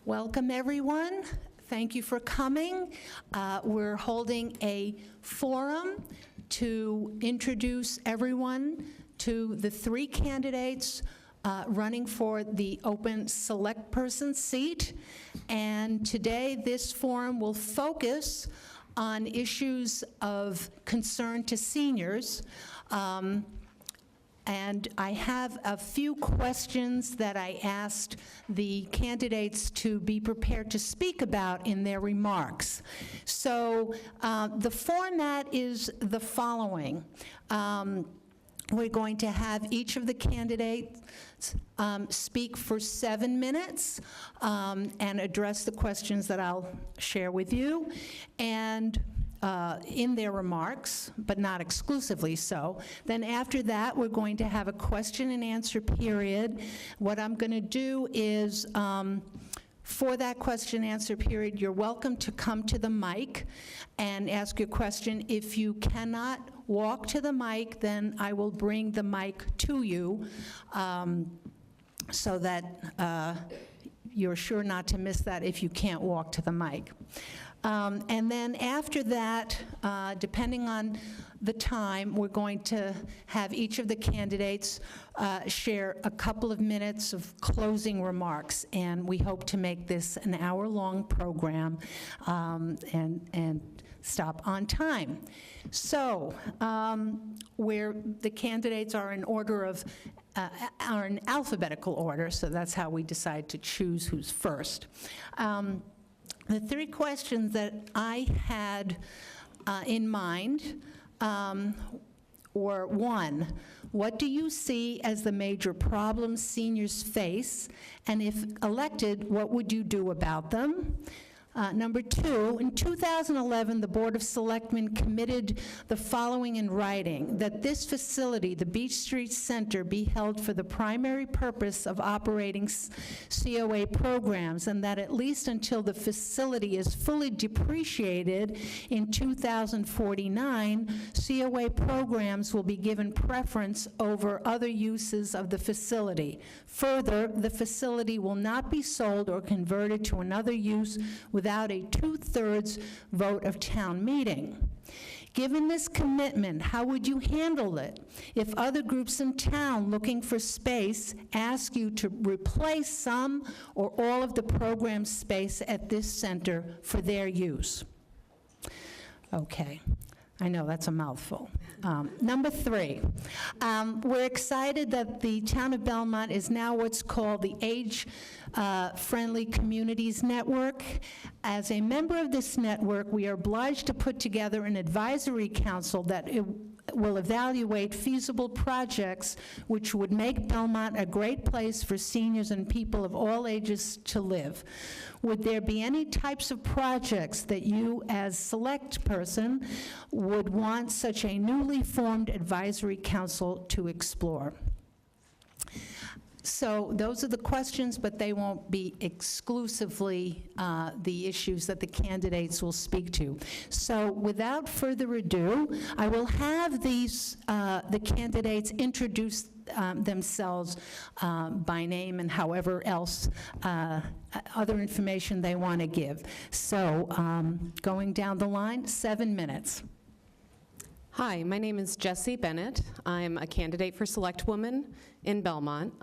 Welcome, everyone. Thank you for coming. We're holding a forum to introduce everyone to the three candidates running for the open select person seat. And today, this forum will focus on issues of concern to seniors. And I have a few questions that I asked the candidates to be prepared to speak about in their remarks. So the format is the following. We're going to have each of the candidates speak for 7 minutes and address the questions that I'll share with you. And in their remarks, but not exclusively so. Then after that, we're going to have a question and answer period. What I'm going to do is, for that question and answer period, you're welcome to come to the mic and ask your question. If you cannot walk to the mic, then I will bring the mic to you so that you're sure not to miss that if you can't walk to the mic. And then after that, depending on the time, we're going to have each of the candidates share a couple of minutes of closing remarks. And we hope to make this an hour-long program and stop on time. So where the candidates are in order of are in alphabetical order, so that's how we decide to choose who's first. The three questions that I had in mind were, one, what do you see as the major problems seniors face? And if elected, what would you do about them? Number two, in 2011, the Board of Selectmen committed the following in writing, that this facility, the Beech Street Center, be held for the primary purpose of operating COA programs, and that at least until the facility is fully depreciated in 2049, COA programs will be given preference over other uses of the facility. Further, the facility will not be sold or converted to another use without a 2/3 vote of town meeting. Given this commitment, how would you handle it if other groups in town looking for space ask you to replace some or all of the program space at this center for their use? Okay. I know, that's a mouthful. Number three, we're excited that the town of Belmont is now what's called the Age-Friendly Communities Network. As a member of this network, we are obliged to put together an advisory council that will evaluate feasible projects which would make Belmont a great place for seniors and people of all ages to live. Would there be any types of projects that you, as select person, would want such a newly formed advisory council to explore? So those are the questions, but they won't be exclusively the issues that the candidates will speak to. So without further ado, I will have these the candidates introduce themselves by name and however else other information they want to give. So going down the line, 7 minutes. Hi, my name is Jessie Bennett. I'm a candidate for Select Woman in Belmont.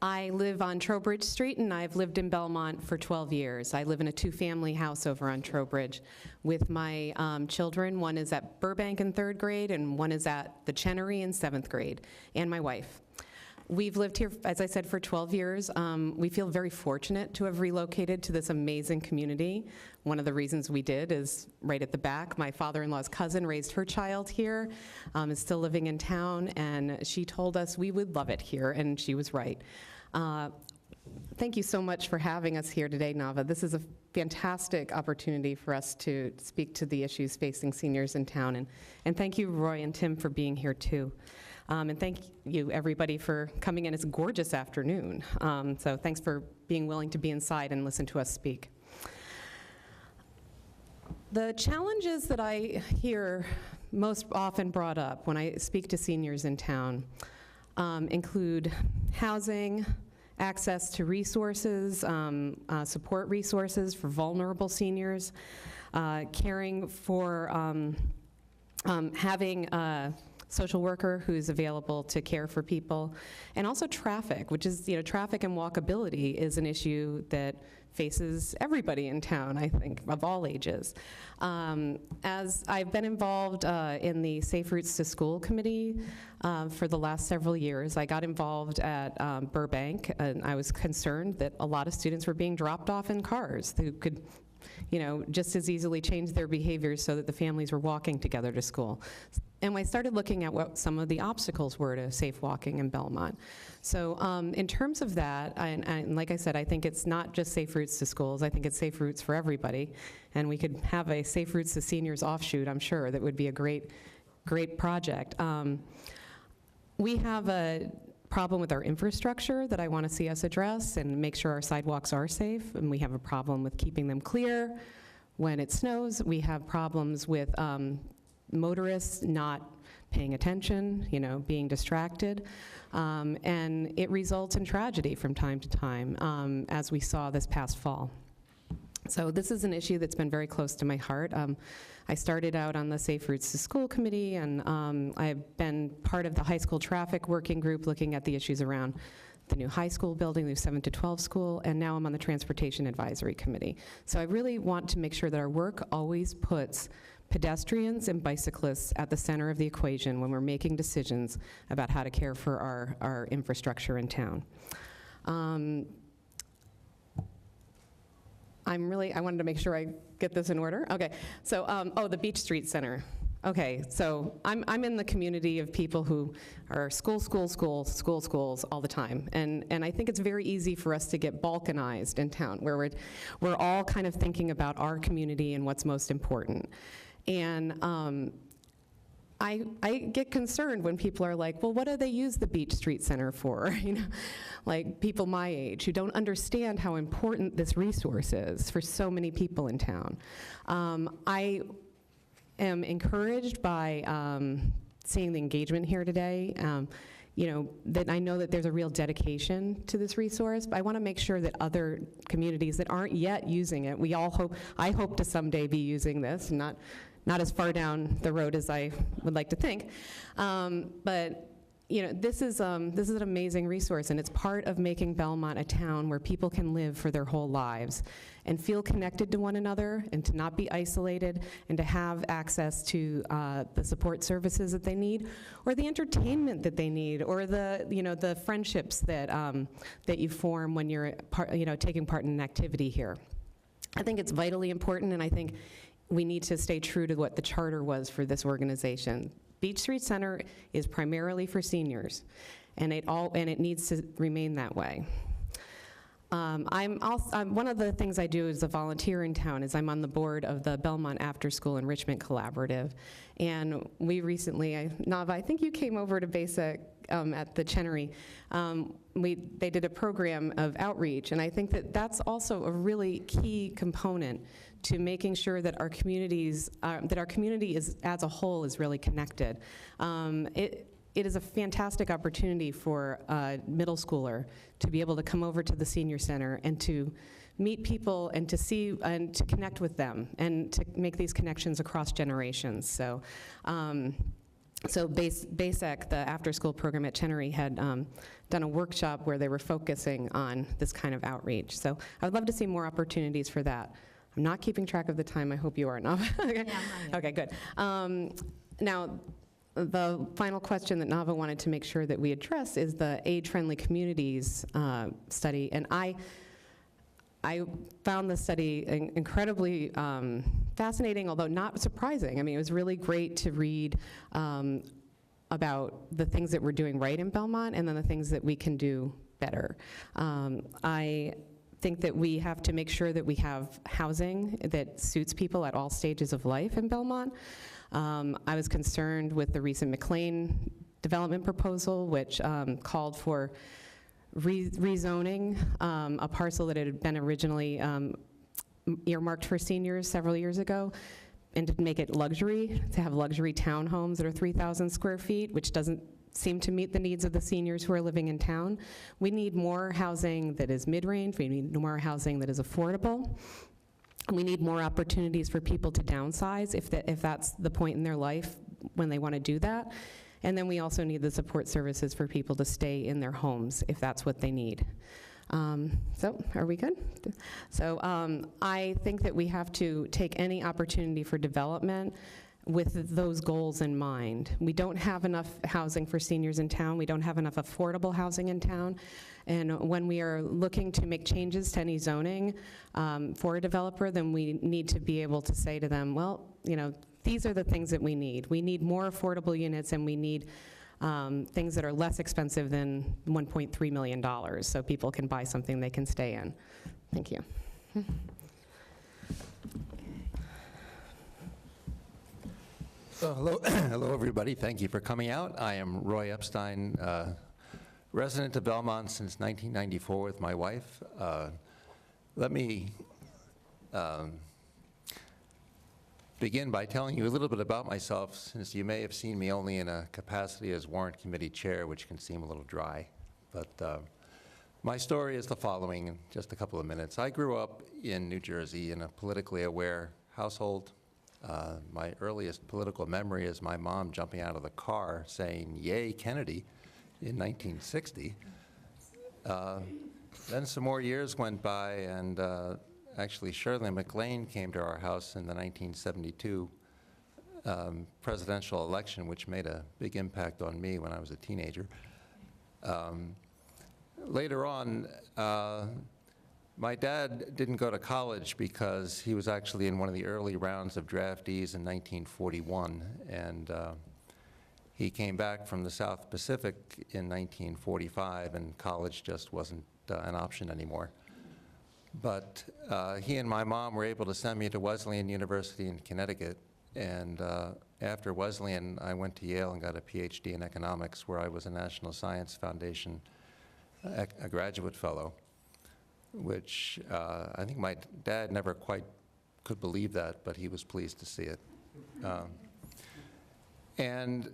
I live on Trowbridge Street, and I've lived in Belmont for 12 years. I live in a 2-family house over on Trowbridge with my children. One is at Burbank in 3rd grade, and one is at the Chenery in 7th grade, and my wife. We've lived here, as I said, for 12 years. We feel very fortunate to have relocated to this amazing community. One of the reasons we did is right at the back. My father-in-law's cousin raised her child here, is still living in town, and she told us we would love it here, and she was right. Thank you so much for having us here today, Nava. This is a fantastic opportunity for us to speak to the issues facing seniors in town, and thank you, Roy and Tim, for being here too. And thank you, everybody, for coming in. It's a gorgeous afternoon, so thanks for being willing to be inside and listen to us speak. The challenges that I hear most often brought up when I speak to seniors in town include housing, access to resources, support resources for vulnerable seniors, caring for having a social worker who's available to care for people, and also traffic, which is, traffic and walkability is an issue that faces everybody in town, I think, of all ages. As I've been involved in the Safe Routes to School Committee for the last several years, I got involved at Burbank, and I was concerned that a lot of students were being dropped off in cars who could just as easily change their behaviors so that the families were walking together to school. And I started looking at what some of the obstacles were to safe walking in Belmont. So in terms of that, and like I said, I think it's not just Safe Routes to Schools, I think it's Safe Routes for everybody. And we could have a Safe Routes to Seniors offshoot, I'm sure, that would be a great project. We have a problem with our infrastructure that I want to see us address and make sure our sidewalks are safe, and we have a problem with keeping them clear when it snows. We have problems with motorists not paying attention, being distracted, and it results in tragedy from time to time, as we saw this past fall. So this is an issue that's been very close to my heart. I started out on the Safe Routes to School Committee, and I've been part of the high school traffic working group looking at the issues around the new high school building, the new 7 to 12 school, and now I'm on the Transportation Advisory Committee. So I really want to make sure that our work always puts pedestrians and bicyclists at the center of the equation when we're making decisions about how to care for our infrastructure in town. I wanted to make sure I get this in order. Okay, so, the Beech Street Center. Okay, so I'm in the community of people who are schools all the time. And I think it's very easy for us to get balkanized in town, where we're all kind of thinking about our community and what's most important. And I get concerned when people are like, well, what do they use the Beech Street Center for? Like people my age who don't understand how important this resource is for so many people in town. I am encouraged by seeing the engagement here today. That I know that there's a real dedication to this resource, but I want to make sure that other communities that aren't yet using it, I hope to someday be using this, not as far down the road as I would like to think. But this is an amazing resource, and it's part of making Belmont a town where people can live for their whole lives and feel connected to one another and to not be isolated and to have access to the support services that they need or the entertainment that they need or the friendships that you form when you're taking part in an activity here. I think it's vitally important, and I think we need to stay true to what the charter was for this organization. Beech Street Center is primarily for seniors, and it needs to remain that way. One of the things I do as a volunteer in town is I'm on the board of the Belmont After School Enrichment Collaborative, and we recently, Nava, I think you came over to Basic at the Chenery. They did a program of outreach, and I think that that's also a really key component to making sure that our community is, as a whole, is really connected. It is a fantastic opportunity for a middle schooler to be able to come over to the senior center and to meet people and to see and to connect with them and to make these connections across generations. So, BASEC, the after-school program at Chenery, had done a workshop where they were focusing on this kind of outreach. So I would love to see more opportunities for that. I'm not keeping track of the time. I hope you are, Nava. Okay. Yeah, okay, good. Now, the final question that Nava wanted to make sure that we address is the age-friendly communities study, and I found the study incredibly fascinating, although not surprising. I mean, it was really great to read about the things that we're doing right in Belmont and then the things that we can do better. I think that we have to make sure that we have housing that suits people at all stages of life in Belmont. I was concerned with the recent McLean development proposal, which called for rezoning a parcel that had been originally earmarked for seniors several years ago, and to make it luxury, to have luxury townhomes that are 3,000 square feet, which doesn't seem to meet the needs of the seniors who are living in town. We need more housing that is mid-range. We need more housing that is affordable. We need more opportunities for people to downsize if that's the point in their life when they want to do that. And then we also need the support services for people to stay in their homes if that's what they need. So, are we good? So, I think that we have to take any opportunity for development with those goals in mind. We don't have enough housing for seniors in town. We don't have enough affordable housing in town. And when we are looking to make changes to any zoning for a developer, then we need to be able to say to them, well, you know, these are the things that we need. We need more affordable units, and we need things that are less expensive than $1.3 million, so people can buy something they can stay in. Thank you. Hello, hello everybody. Thank you for coming out. I am Roy Epstein, resident of Belmont since 1994 with my wife. Let me begin by telling you a little bit about myself, since you may have seen me only in a capacity as Warrant Committee Chair, which can seem a little dry. But my story is the following in just a couple of minutes. I grew up in New Jersey in a politically aware household. My earliest political memory is my mom jumping out of the car saying, "Yay, Kennedy," in 1960. Then some more years went by, and actually Shirley MacLaine came to our house in the 1972 presidential election, which made a big impact on me when I was a teenager. Later on, my dad didn't go to college because he was actually in one of the early rounds of draftees in 1941, and he came back from the South Pacific in 1945, and college just wasn't an option anymore. But he and my mom were able to send me to Wesleyan University in Connecticut, and after Wesleyan, I went to Yale and got a PhD in economics, where I was a National Science Foundation a graduate fellow, which I think my dad never quite could believe that, but he was pleased to see it. And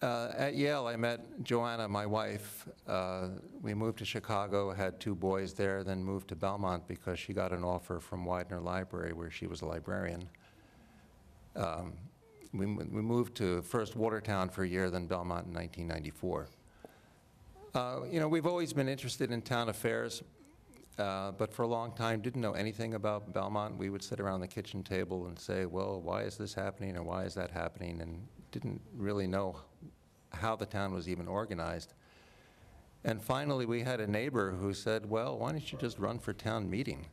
at Yale, I met Joanna, my wife. We moved to Chicago, had 2 boys there, then moved to Belmont because she got an offer from Widener Library, where she was a librarian. We moved to first Watertown for a year, then Belmont in 1994. You know, we've always been interested in town affairs, but for a long time didn't know anything about Belmont. We would sit around the kitchen table and say, well, why is this happening or why is that happening, and didn't really know how the town was even organized. And finally, we had a neighbor who said, well, why don't you just run for town meeting?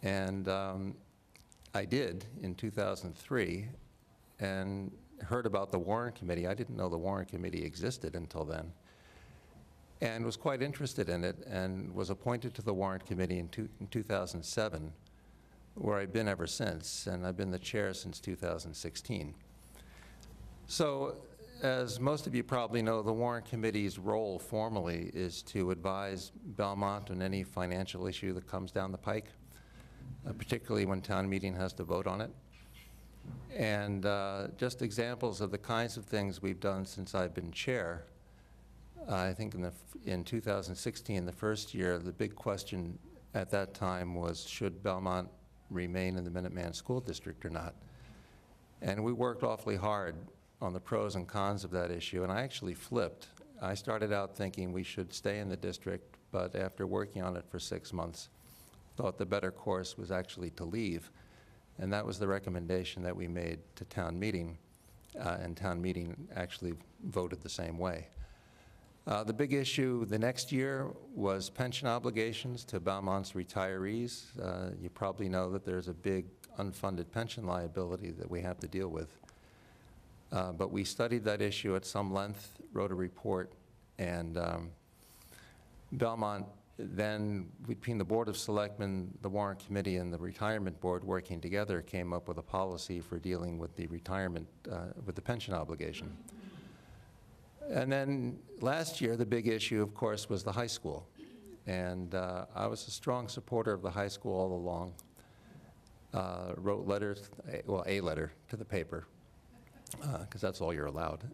And I did in 2003, and heard about the Warrant Committee. I didn't know the Warrant Committee existed until then, and was quite interested in it, and was appointed to the Warrant Committee in 2007, where I've been ever since, and I've been the chair since 2016. So, as most of you probably know, the Warrant Committee's role formally is to advise Belmont on any financial issue that comes down the pike, particularly when town meeting has to vote on it. And just examples of the kinds of things we've done since I've been chair. I think in 2016, the first year, the big question at that time was, should Belmont remain in the Minuteman School District or not? And we worked awfully hard on the pros and cons of that issue, and I actually flipped. I started out thinking we should stay in the district, but after working on it for 6 months, thought the better course was actually to leave, and that was the recommendation that we made to town meeting, and town meeting actually voted the same way. The big issue the next year was pension obligations to Belmont's retirees. You probably know that there's a big unfunded pension liability that we have to deal with. But we studied that issue at some length, wrote a report, and Belmont then, between the Board of Selectmen, the Warrant Committee, and the Retirement Board working together, came up with a policy for dealing with the retirement, with the pension obligation. And then last year, the big issue, of course, was the high school. And I was a strong supporter of the high school all along. Wrote letters, well, a letter to the paper, because that's all you're allowed.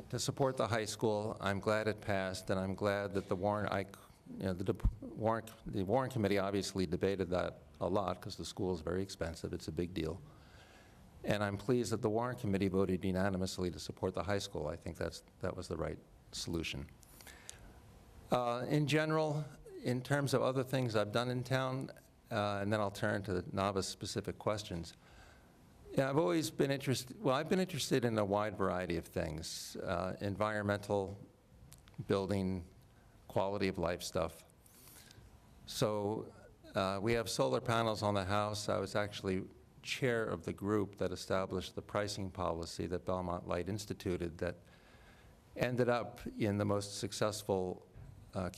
to support the high school. I'm glad it passed, and I'm glad that the Warren Committee obviously debated that a lot because the school is very expensive. It's a big deal. And I'm pleased that the Warren Committee voted unanimously to support the high school. I think that was the right solution. In general, in terms of other things I've done in town, and then I'll turn to the novice-specific questions. Yeah, I've always been interested, well, I've been interested in a wide variety of things, environmental, building, quality of life stuff. So we have solar panels on the house. I was actually chair of the group that established the pricing policy that Belmont Light instituted that ended up in the most successful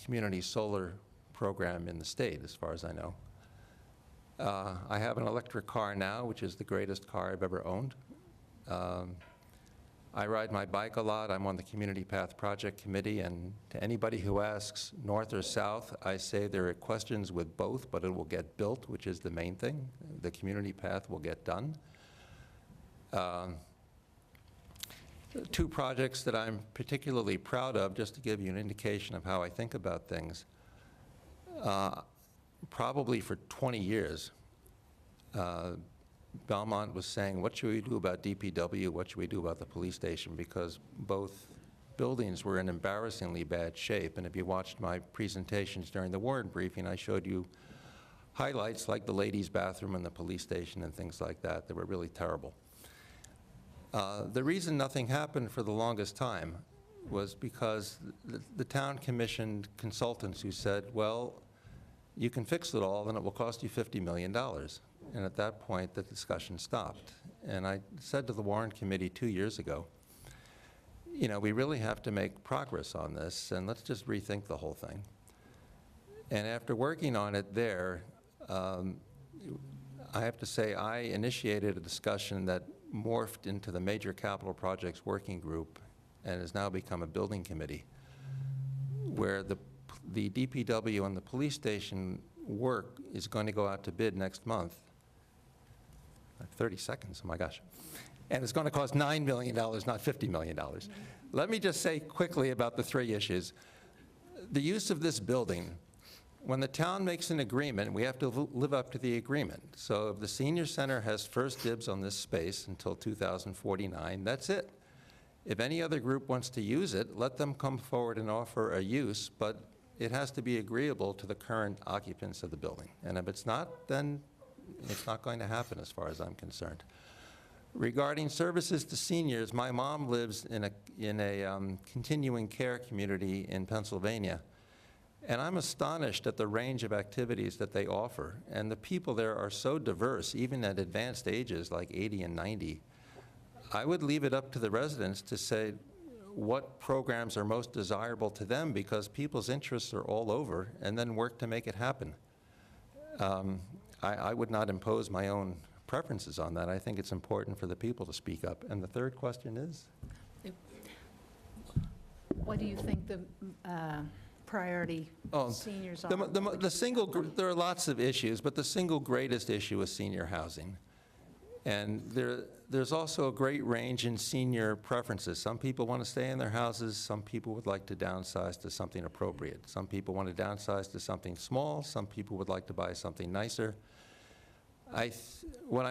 community solar program in the state, as far as I know. I have an electric car now, which is the greatest car I've ever owned. I ride my bike a lot. I'm on the Community Path Project Committee, and to anybody who asks north or south, I say there are questions with both, but it will get built, which is the main thing. The community path will get done. Two projects that I'm particularly proud of, just to give you an indication of how I think about things. Probably for 20 years, Belmont was saying, what should we do about DPW? What should we do about the police station? Because both buildings were in embarrassingly bad shape. And if you watched my presentations during the Warren briefing, I showed you highlights like the ladies' bathroom and the police station and things like that. They were really terrible. The reason nothing happened for the longest time was because the town commissioned consultants who said, well, you can fix it all, and it will cost you $50 million. And at that point, the discussion stopped. And I said to the Warren Committee 2 years ago, you know, we really have to make progress on this, and let's just rethink the whole thing. And after working on it there, I have to say I initiated a discussion that morphed into the Major Capital Projects Working Group and has now become a building committee, where the DPW and the police station work is going to go out to bid next month. 30 seconds, oh my gosh. And it's going to cost $9 million, not $50 million. Let me just say quickly about the three issues. The use of this building, when the town makes an agreement, we have to live up to the agreement. So if the senior center has first dibs on this space until 2049, that's it. If any other group wants to use it, let them come forward and offer a use, but it has to be agreeable to the current occupants of the building. And if it's not, then it's not going to happen as far as I'm concerned. Regarding services to seniors, my mom lives in a continuing care community in Pennsylvania. And I'm astonished at the range of activities that they offer. And the people there are so diverse, even at advanced ages like 80 and 90. I would leave it up to the residents to say what programs are most desirable to them, because people's interests are all over, and then work to make it happen. I would not impose my own preferences on that. I think it's important for the people to speak up. And the third question is? What do you think the priority seniors are? There are lots of issues, but the single greatest issue is senior housing. And there's also a great range in senior preferences. Some people want to stay in their houses. Some people would like to downsize to something appropriate. Some people want to downsize to something small. Some people would like to buy something nicer. What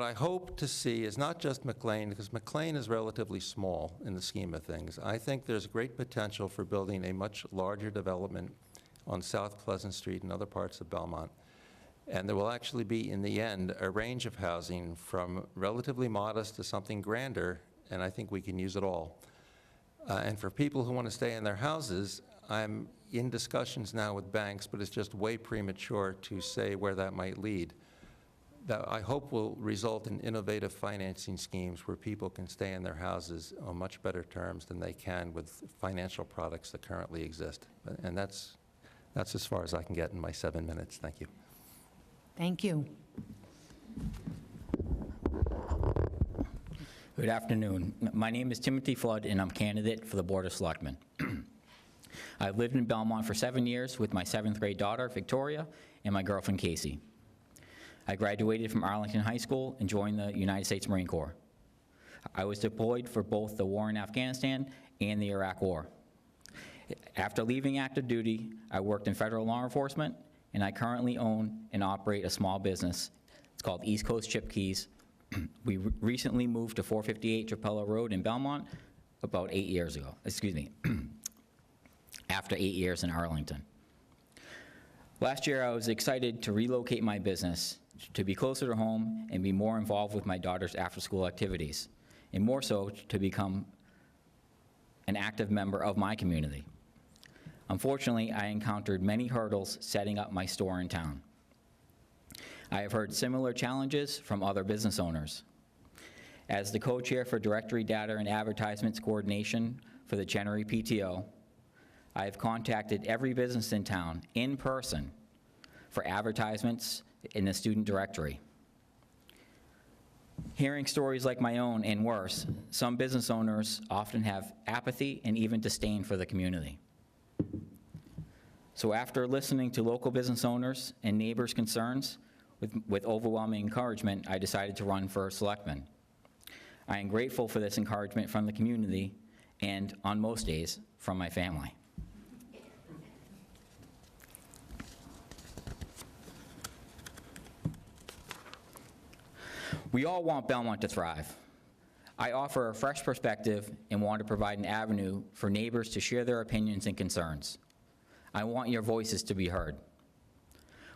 I hope to see is not just McLean, because McLean is relatively small in the scheme of things. I think there's great potential for building a much larger development on South Pleasant Street and other parts of Belmont. And there will actually be, in the end, a range of housing from relatively modest to something grander, and I think we can use it all. And for people who want to stay in their houses, I'm in discussions now with banks, but it's just way premature to say where that might lead. That I hope will result in innovative financing schemes where people can stay in their houses on much better terms than they can with financial products that currently exist. And that's as far as I can get in my 7 minutes. Thank you. Thank you. Good afternoon. My name is Timothy Flood, and I'm candidate for the Board of Selectmen. I've lived in Belmont for 7 years with my 7th grade daughter, Victoria, and my girlfriend, Casey. I graduated from Arlington High School and joined the United States Marine Corps. I was deployed for both the war in Afghanistan and the Iraq War. After leaving active duty, I worked in federal law enforcement, and I currently own and operate a small business. It's called East Coast Chip Keys. We recently moved to 458 Trapella Road in Belmont about 8 years ago, after 8 years in Arlington. Last year, I was excited to relocate my business to be closer to home and be more involved with my daughter's after-school activities, and more so to become an active member of my community. Unfortunately, I encountered many hurdles setting up my store in town. I have heard similar challenges from other business owners. As the co-chair for Directory Data and Advertisements Coordination for the Chenery PTO, I have contacted every business in town in person for advertisements in the student directory. Hearing stories like my own and worse, some business owners often have apathy and even disdain for the community. So after listening to local business owners and neighbors' concerns, with overwhelming encouragement, I decided to run for selectman. I am grateful for this encouragement from the community and, on most days, from my family. We all want Belmont to thrive. I offer a fresh perspective and want to provide an avenue for neighbors to share their opinions and concerns. I want your voices to be heard.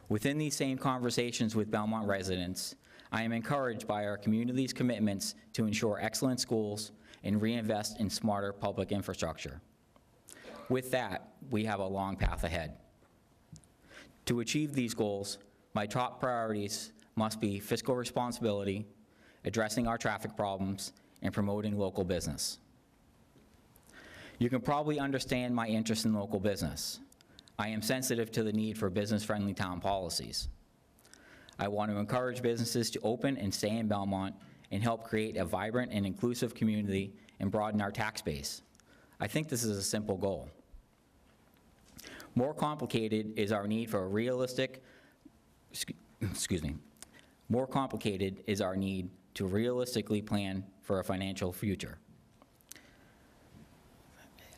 Within these same conversations with Belmont residents, I am encouraged by our community's commitments to ensure excellent schools and reinvest in smarter public infrastructure. With that, we have a long path ahead. To achieve these goals, my top priorities must be fiscal responsibility, addressing our traffic problems, and promoting local business. You can probably understand my interest in local business. I am sensitive to the need for business-friendly town policies. I want to encourage businesses to open and stay in Belmont and help create a vibrant and inclusive community and broaden our tax base. I think this is a simple goal. More complicated is our need for a realistic, more complicated is our need to realistically plan for a financial future.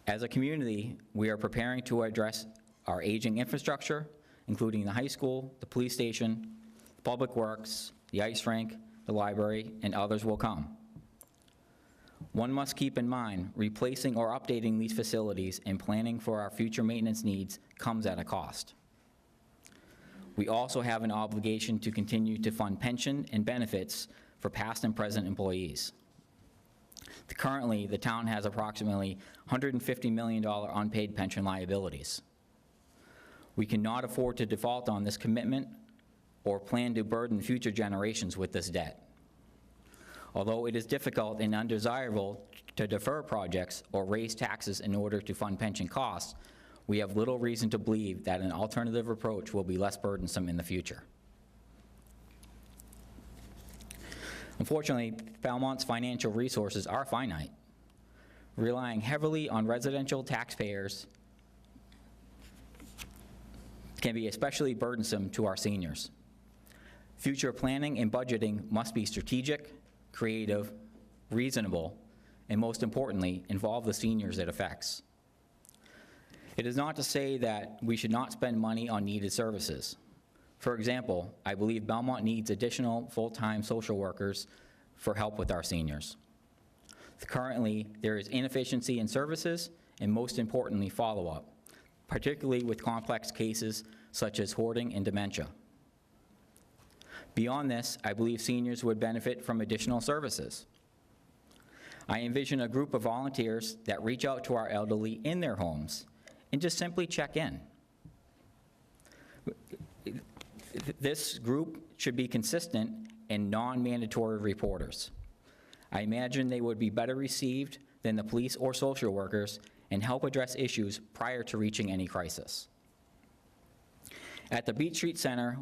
As a community, we are preparing to address our aging infrastructure, including the high school, the police station, Public Works, the ice rink, the library, and others will come. One must keep in mind, replacing or updating these facilities and planning for our future maintenance needs comes at a cost. We also have an obligation to continue to fund pension and benefits for past and present employees. Currently, the town has approximately $150 million unpaid pension liabilities. We cannot afford to default on this commitment or plan to burden future generations with this debt. Although it is difficult and undesirable to defer projects or raise taxes in order to fund pension costs, we have little reason to believe that an alternative approach will be less burdensome in the future. Unfortunately, Belmont's financial resources are finite. Relying heavily on residential taxpayers can be especially burdensome to our seniors. Future planning and budgeting must be strategic, creative, reasonable, and most importantly, involve the seniors it affects. It is not to say that we should not spend money on needed services. For example, I believe Belmont needs additional full-time social workers for help with our seniors. Currently, there is inefficiency in services and, most importantly, follow-up, particularly with complex cases such as hoarding and dementia. Beyond this, I believe seniors would benefit from additional services. I envision a group of volunteers that reach out to our elderly in their homes and just simply check in. This group should be consistent and non-mandatory reporters. I imagine they would be better received than the police or social workers and help address issues prior to reaching any crisis. At the Beech Street Center,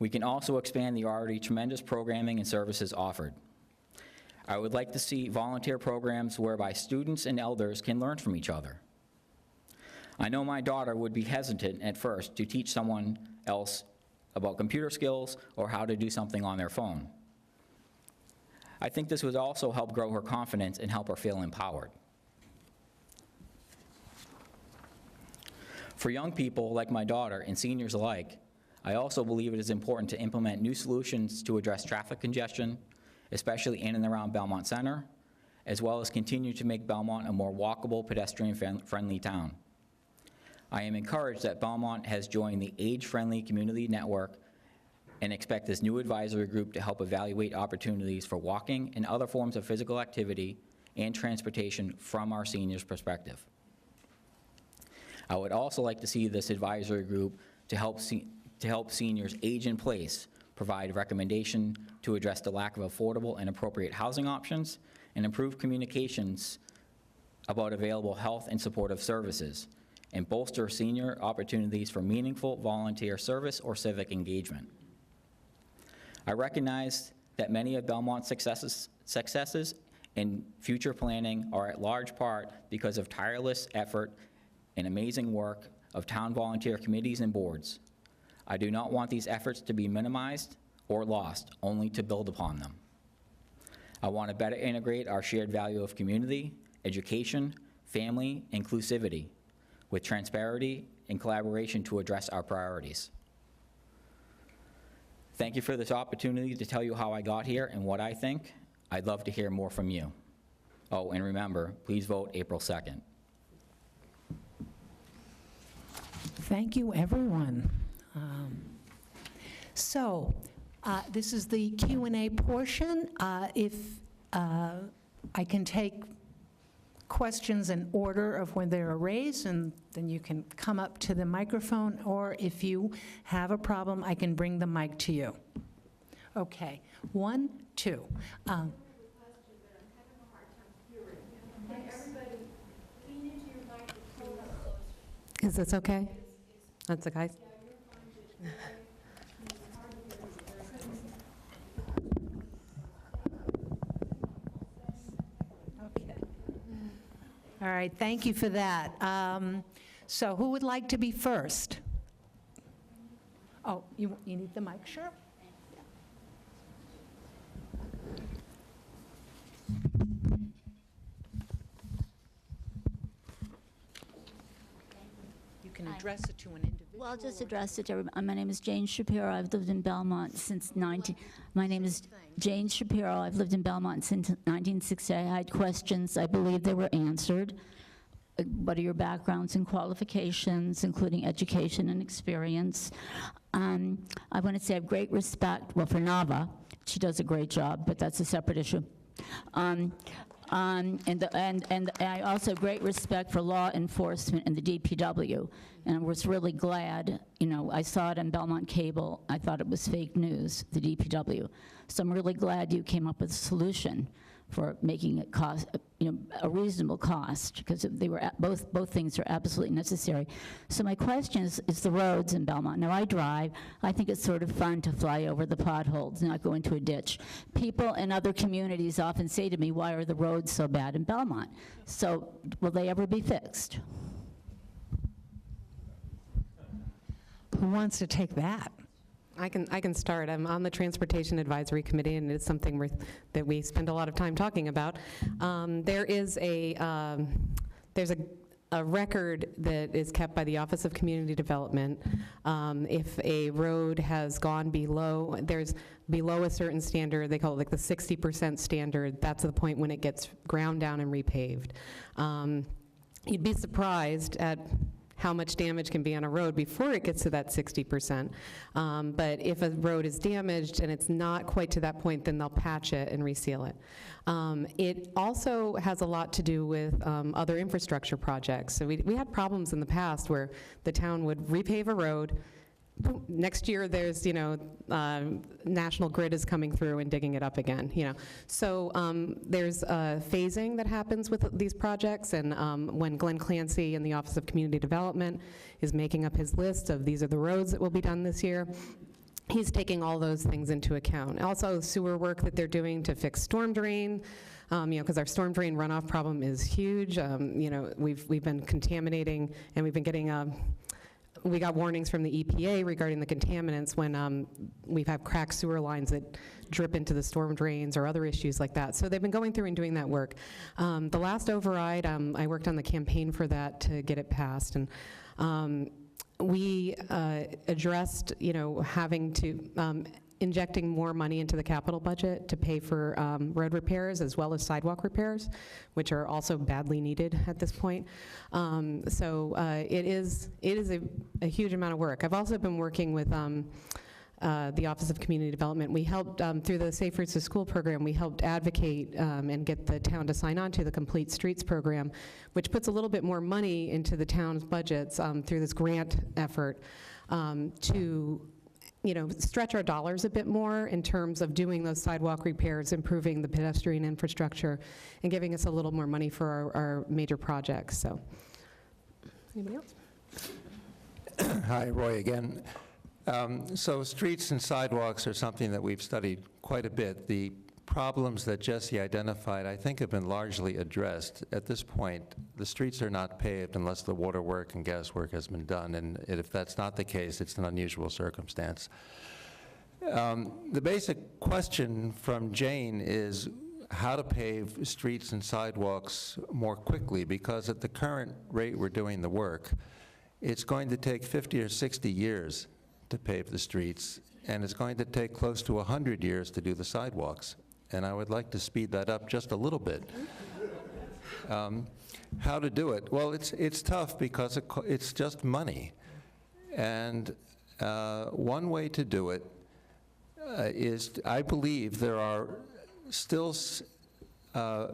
we can also expand the already tremendous programming and services offered. I would like to see volunteer programs whereby students and elders can learn from each other. I know my daughter would be hesitant at first to teach someone else about computer skills or how to do something on their phone. I think this would also help grow her confidence and help her feel empowered. For young people like my daughter and seniors alike, I also believe it is important to implement new solutions to address traffic congestion, especially in and around Belmont Center, as well as continue to make Belmont a more walkable, pedestrian-friendly town. I am encouraged that Belmont has joined the Age-Friendly Community Network and expect this new advisory group to help evaluate opportunities for walking and other forms of physical activity and transportation from our seniors' perspective. I would also like to see this advisory group to help seniors age in place provide recommendation to address the lack of affordable and appropriate housing options and improve communications about available health and supportive services, and bolster senior opportunities for meaningful volunteer service or civic engagement. I recognize that many of Belmont's successes in future planning are at large part because of tireless effort and amazing work of town volunteer committees and boards. I do not want these efforts to be minimized or lost, only to build upon them. I want to better integrate our shared value of community, education, family, inclusivity, with transparency and collaboration to address our priorities. Thank you for this opportunity to tell you how I got here and what I think. I'd love to hear more from you. Oh, and remember, please vote April 2nd. Thank you, everyone. This is the Q&A portion. If I can take questions in order of when they're raised, and then you can come up to the microphone, or if you have a problem, I can bring the mic to you. Okay, 1, 2. Is this okay? That's okay. Okay. All right, thank you for that. So who would like to be first? Oh, you need the mic, sure. You can address it to an individual. Well, I'll just address it to everybody. My name is Jane Shapiro. I've lived in Belmont since My name is Jane Shapiro. I've lived in Belmont since 1960. I had questions. I believe they were answered. What are your backgrounds and qualifications, including education and experience? I want to say I have great respect, well, for Nava. She does a great job, but that's a separate issue. And I also have great respect for law enforcement and the DPW. And I was really glad, I saw it on Belmont Cable. I thought it was fake news, the DPW. So I'm really glad you came up with a solution for making it cost, a reasonable cost, because they were both things are absolutely necessary. So my question is the roads in Belmont. Now I drive. I think it's sort of fun to fly over the potholes, not go into a ditch. People in other communities often say to me, "Why are the roads so bad in Belmont?" So will they ever be fixed? Who wants to take that? I can start. I'm on the Transportation Advisory Committee, and it's something that we spend a lot of time talking about. There's a record that is kept by the Office of Community Development. If a road has gone below a certain standard, they call it like the 60% standard, that's the point when it gets ground down and repaved. You'd be surprised at how much damage can be on a road before it gets to that 60%. But if a road is damaged and it's not quite to that point, then they'll patch it and reseal it. It also has a lot to do with other infrastructure projects. So we had problems in the past where the town would repave a road. Next year, there's, National Grid is coming through and digging it up again, So there's phasing that happens with these projects, and when Glenn Clancy in the Office of Community Development is making up his list of these are the roads that will be done this year, he's taking all those things into account. Also, sewer work that they're doing to fix storm drain, because our storm drain runoff problem is huge. We've been contaminating, and we've been getting we got warnings from the EPA regarding the contaminants when we've had cracked sewer lines that drip into the storm drains or other issues like that. So they've been going through and doing that work. The last override, I worked on the campaign for that to get it passed, and we addressed, having to, injecting more money into the capital budget to pay for road repairs as well as sidewalk repairs, which are also badly needed at this point. So it is a huge amount of work. I've also been working with the Office of Community Development. We helped, through the Safe Routes to School program, we helped advocate and get the town to sign on to the Complete Streets program, which puts a little bit more money into the town's budgets through this grant effort to stretch our dollars a bit more in terms of doing those sidewalk repairs, improving the pedestrian infrastructure, and giving us a little more money for our major projects. So, anybody else? Hi, Roy again. So streets and sidewalks are something that we've studied quite a bit. The problems that Jesse identified, I think, have been largely addressed. At this point, the streets are not paved unless the water work and gas work has been done, and if that's not the case, it's an unusual circumstance. The basic question from Jane is how to pave streets and sidewalks more quickly, because at the current rate we're doing the work, it's going to take 50 or 60 years to pave the streets, and it's going to take close to 100 years to do the sidewalks. And I would like to speed that up just a little bit. How to do it? Well, it's tough because it's just money. And one way to do it is, I believe there are still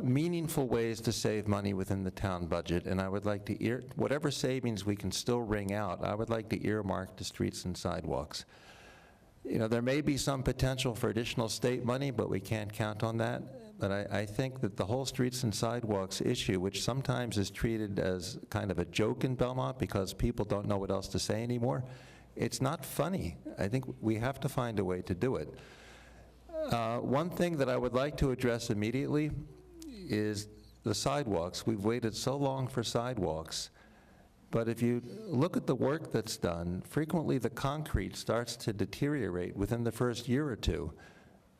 meaningful ways to save money within the town budget, and I would like to, whatever savings we can still wring out, I would like to earmark to streets and sidewalks. There may be some potential for additional state money, but we can't count on that. But I think that the whole streets and sidewalks issue, which sometimes is treated as kind of a joke in Belmont because people don't know what else to say anymore, it's not funny. I think we have to find a way to do it. One thing that I would like to address immediately is the sidewalks. We've waited so long for sidewalks, but if you look at the work that's done, frequently the concrete starts to deteriorate within the first year or two.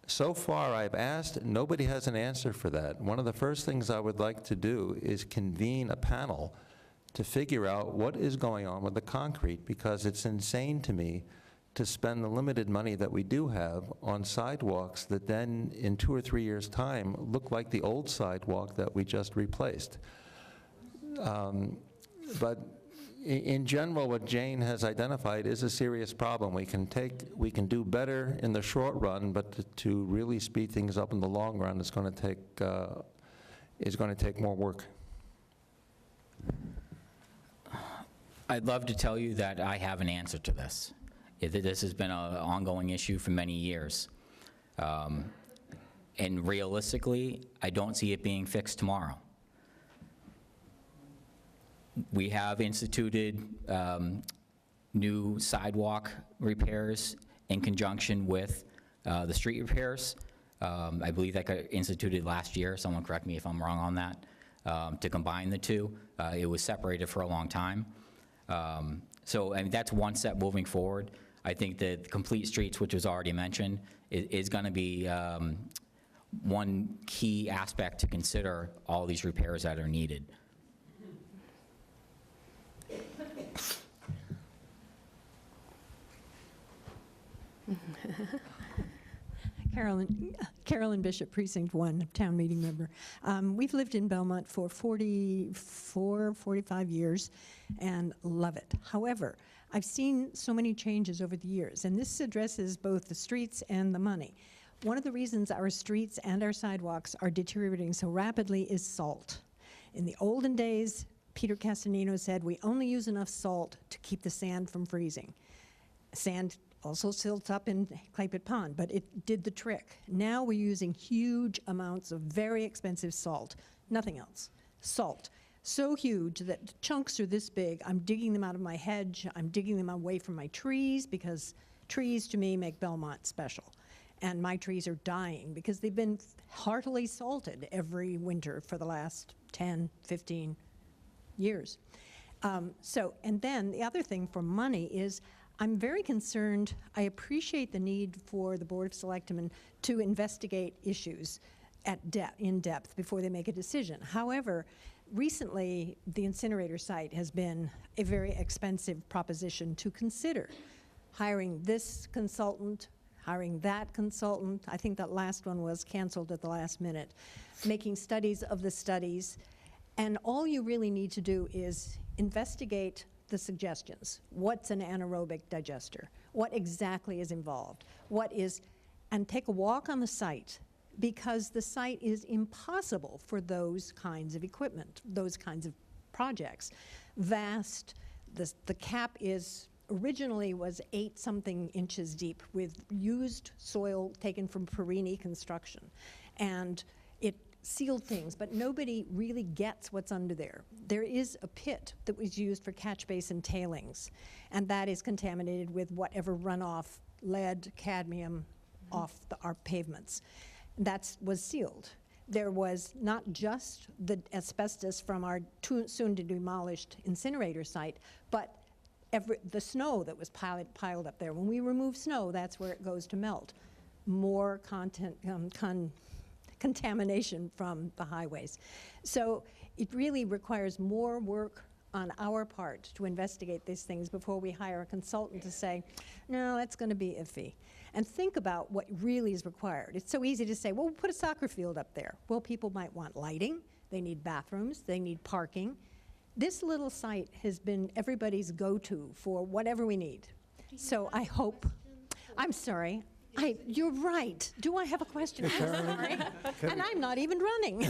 So far, I've asked, nobody has an answer for that. One of the first things I would like to do is convene a panel to figure out what is going on with the concrete, because it's insane to me to spend the limited money that we do have on sidewalks that then, in 2 or 3 years' time, look like the old sidewalk that we just replaced. But in general, what Jane has identified is a serious problem. We can do better in the short run, but to really speed things up in the long run is going to take more work. I'd love to tell you that I have an answer to this. This has been an ongoing issue for many years. And realistically, I don't see it being fixed tomorrow. We have instituted new sidewalk repairs in conjunction with the street repairs. I believe that got instituted last year. Someone correct me if I'm wrong on that, to combine the two. It was separated for a long time. So I mean, that's one step moving forward. I think that Complete Streets, which was already mentioned, is going to be one key aspect to consider all these repairs that are needed. Carolyn Bishop, Precinct 1, town meeting member. We've lived in Belmont for 45 years and love it. However, I've seen so many changes over the years, and this addresses both the streets and the money. One of the reasons our streets and our sidewalks are deteriorating so rapidly is salt. In the olden days, Peter Castanino said, we only use enough salt to keep the sand from freezing. Sand also silts up in Claypit Pond, but it did the trick. Now we're using huge amounts of very expensive salt, nothing else, salt. So huge that the chunks are this big. I'm digging them out of my hedge. I'm digging them away from my trees, because trees to me make Belmont special. And my trees are dying because they've been heartily salted every winter for the last 10, 15 years. And then the other thing for money is, I'm very concerned, I appreciate the need for the Board of Selectmen to investigate issues in depth before they make a decision. However, recently, the incinerator site has been a very expensive proposition to consider. Hiring this consultant, hiring that consultant, I think that last one was canceled at the last minute, making studies of the studies, and all you really need to do is investigate the suggestions. What's an anaerobic digester? What exactly is involved? And take a walk on the site, because the site is impossible for those kinds of equipment, those kinds of projects. Vast, the cap originally was 8-something inches deep with used soil taken from Perini construction. And it sealed things, but nobody really gets what's under there. There is a pit that was used for catch basin tailings, and that is contaminated with whatever runoff, lead, cadmium, off our pavements. That was sealed. There was not just the asbestos from our soon-to-demolished incinerator site, but the snow that was piled up there. When we remove snow, that's where it goes to melt. More contamination from the highways. So it really requires more work on our part to investigate these things before we hire a consultant to say, no, that's going to be iffy. And think about what really is required. It's so easy to say, well, we'll put a soccer field up there. Well, people might want lighting, they need bathrooms, they need parking. This little site has been everybody's go-to for whatever we need. So I hope, I'm sorry, you're right. Do I have a question? I'm sorry. And I'm not even running.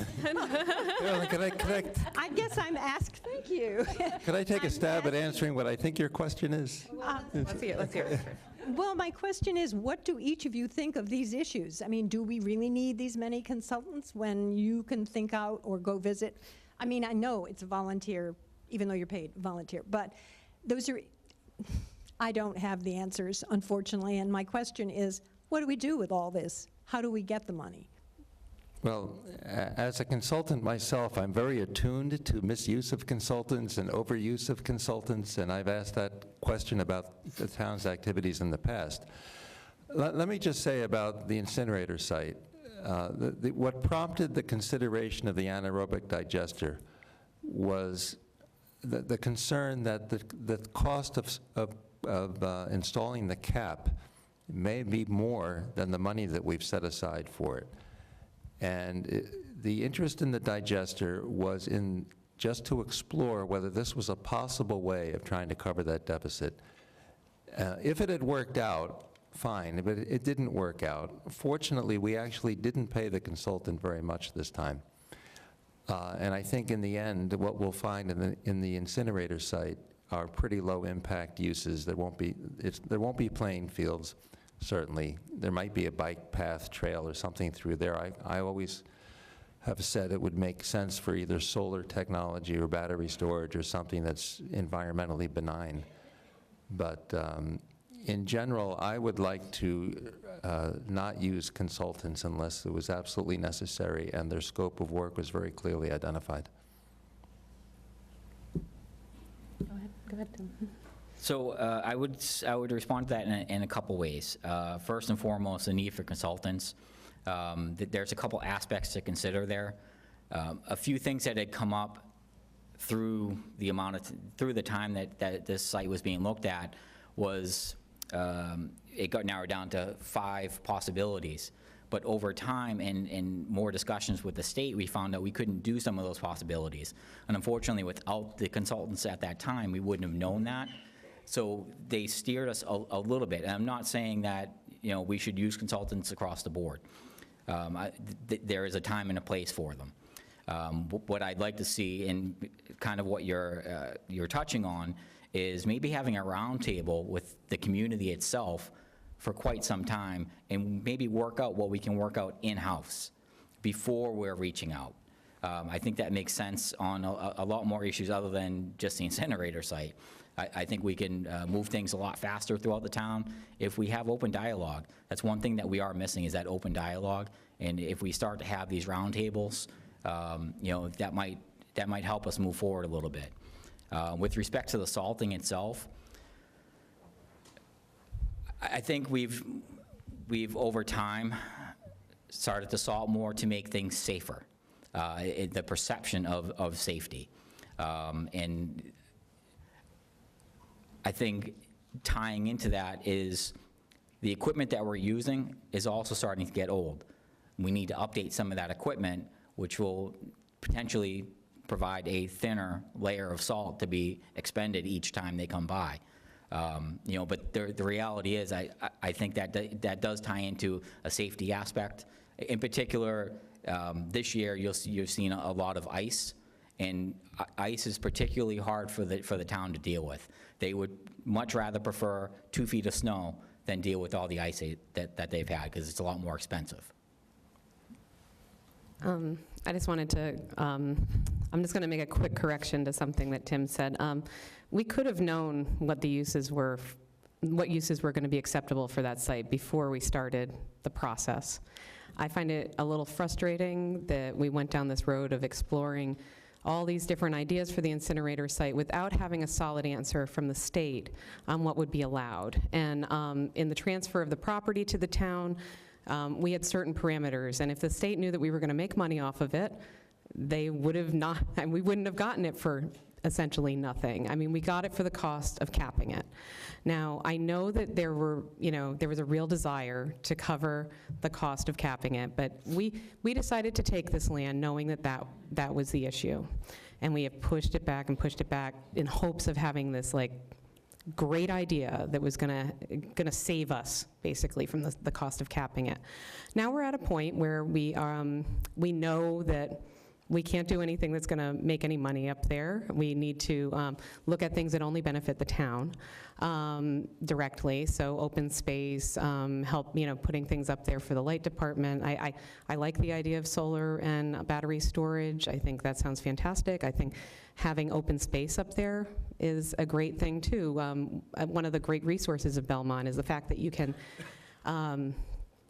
I guess I'm asked, thank you. Could I take a stab at answering what I think your question is? Let's hear it. Well, my question is, what do each of you think of these issues? I mean, do we really need these many consultants when you can think out or go visit? I mean, I know it's a volunteer, even though you're paid volunteer, but I don't have the answers, unfortunately, and my question is, what do we do with all this? How do we get the money? Well, as a consultant myself, I'm very attuned to misuse of consultants and overuse of consultants, and I've asked that question about the town's activities in the past. Let me just say about the incinerator site. What prompted the consideration of the anaerobic digester was the concern that the cost of installing the cap may be more than the money that we've set aside for it. And the interest in the digester was in just to explore whether this was a possible way of trying to cover that deficit. If it had worked out, fine, but it didn't work out. Fortunately, we actually didn't pay the consultant very much this time. And I think in the end, what we'll find in the incinerator site are pretty low impact uses. There won't be playing fields, certainly. There might be a bike path trail or something through there. I always have said it would make sense for either solar technology or battery storage or something that's environmentally benign. But in general, I would like to not use consultants unless it was absolutely necessary and their scope of work was very clearly identified. Go ahead, Tim. So I would respond to that in a couple ways. First and foremost, the need for consultants. There's a couple aspects to consider there. A few things that had come up through the time that this site was being looked at was it got narrowed down to 5 possibilities. But over time and more discussions with the state, we found out we couldn't do some of those possibilities. And unfortunately, without the consultants at that time, we wouldn't have known that. So they steered us a little bit. And I'm not saying that we should use consultants across the board. There is a time and a place for them. What I'd like to see, and kind of what you're touching on, is maybe having a roundtable with the community itself for quite some time, and maybe work out what we can work out in-house before we're reaching out. I think that makes sense on a lot more issues other than just the incinerator site. I think we can move things a lot faster throughout the town if we have open dialogue. That's one thing that we are missing, is that open dialogue. And if we start to have these roundtables, that might help us move forward a little bit. With respect to the salting itself, I think we've over time started to salt more to make things safer, the perception of safety. And I think tying into that is the equipment that we're using is also starting to get old. We need to update some of that equipment, which will potentially provide a thinner layer of salt to be expended each time they come by. But the reality is, I think that does tie into a safety aspect. In particular, this year you've seen a lot of ice, and ice is particularly hard for the town to deal with. They would much rather prefer 2 feet of snow than deal with all the ice that they've had, because it's a lot more expensive. I just wanted to, I'm just going to make a quick correction to something that Tim said. We could have known what uses were going to be acceptable for that site before we started the process. I find it a little frustrating that we went down this road of exploring all these different ideas for the incinerator site without having a solid answer from the state on what would be allowed. And in the transfer of the property to the town, we had certain parameters, and if the state knew that we were going to make money off of it, they would have not, and we wouldn't have gotten it for essentially nothing. I mean, we got it for the cost of capping it. Now, I know that there was a real desire to cover the cost of capping it, but we decided to take this land knowing that was the issue. And we have pushed it back in hopes of having this great idea that was gonna save us basically from the cost of capping it. Now we're at a point where we know that we can't do anything that's going to make any money up there. We need to look at things that only benefit the town directly. So open space, help, putting things up there for the light department. I like the idea of solar and battery storage. I think that sounds fantastic. I think having open space up there is a great thing too. One of the great resources of Belmont is the fact that you can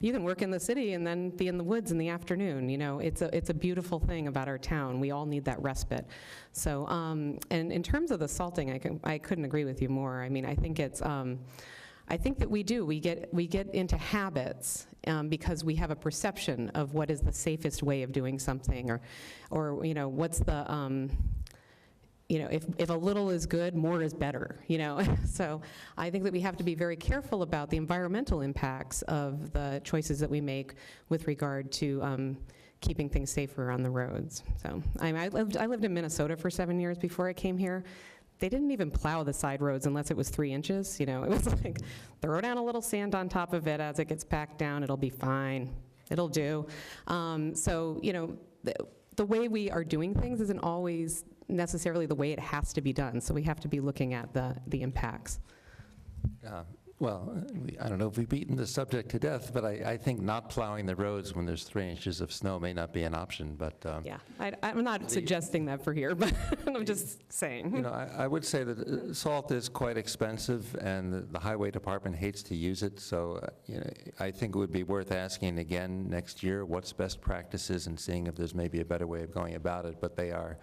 work in the city and then be in the woods in the afternoon. It's a beautiful thing about our town. We all need that respite. So, and in terms of the salting, I couldn't agree with you more. I mean, I think it's, I think that we get into habits because we have a perception of what is the safest way of doing something, or what's the, if a little is good, more is better, So I think that we have to be very careful about the environmental impacts of the choices that we make with regard to keeping things safer on the roads. So I lived in Minnesota for 7 years before I came here. They didn't even plow the side roads unless it was 3 inches. It was like, throw down a little sand on top of it as it gets packed down, it'll be fine, it'll do. So, the way we are doing things isn't always necessarily the way it has to be done, so we have to be looking at the impacts. Well, I don't know if we've beaten the subject to death, but I think not plowing the roads when there's 3 inches of snow may not be an option, but... Yeah, I'm not suggesting that for here, but I'm just saying. I would say that salt is quite expensive, and the highway department hates to use it, so I think it would be worth asking again next year what's best practices and seeing if there's maybe a better way of going about it, but they are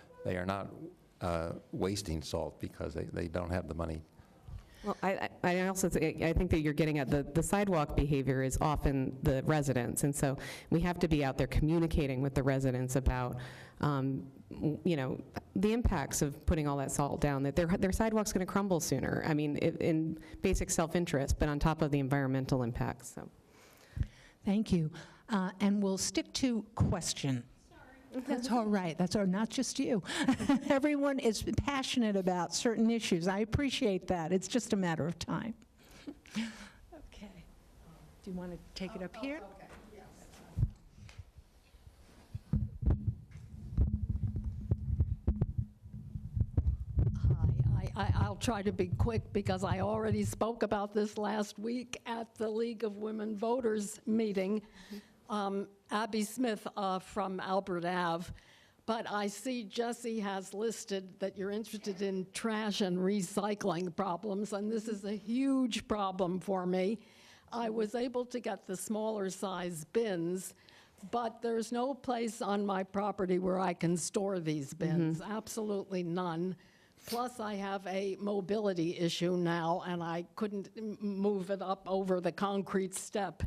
not wasting salt because they don't have the money. Well, I also I think that you're getting at the sidewalk behavior is often the residents, and so we have to be out there communicating with the residents about the impacts of putting all that salt down, that their sidewalk's going to crumble sooner. I mean, in basic self-interest, but on top of the environmental impacts. So, Thank you. And we'll stick to question. That's all right. That's all, not just you. Everyone is passionate about certain issues. I appreciate that. It's just a matter of time. Okay. Do you want to take it up here? Okay, yes. Hi, I'll try to be quick because I already spoke about this last week at the League of Women Voters meeting. Abby Smith from Albert Ave, but I see Jesse has listed that you're interested in trash and recycling problems, and this is a huge problem for me. I was able to get the smaller size bins, but there's no place on my property where I can store these bins, absolutely none. Plus, I have a mobility issue now, and I couldn't move it up over the concrete step.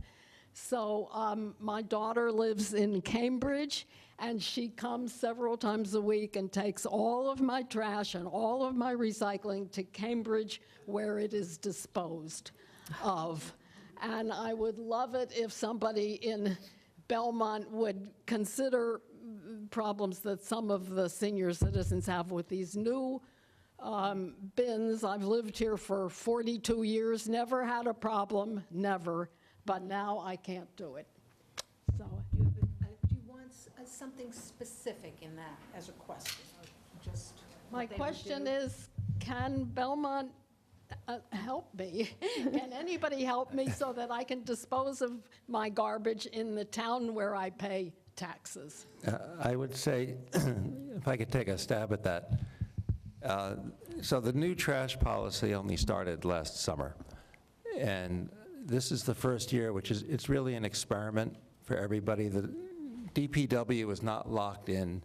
So my daughter lives in Cambridge, and she comes several times a week and takes all of my trash and all of my recycling to Cambridge, where it is disposed of. And I would love it if somebody in Belmont would consider problems that some of the senior citizens have with these new bins. I've lived here for 42 years, never had a problem, never, but now I can't do it. So, Do you want something specific in that as a question? Or just my what they would question do? is, can Belmont help me? Can anybody help me so that I can dispose of my garbage in the town where I pay taxes? I would say, if I could take a stab at that, so the new trash policy only started last summer, and this is the first year, which is, it's really an experiment for everybody. The DPW is not locked in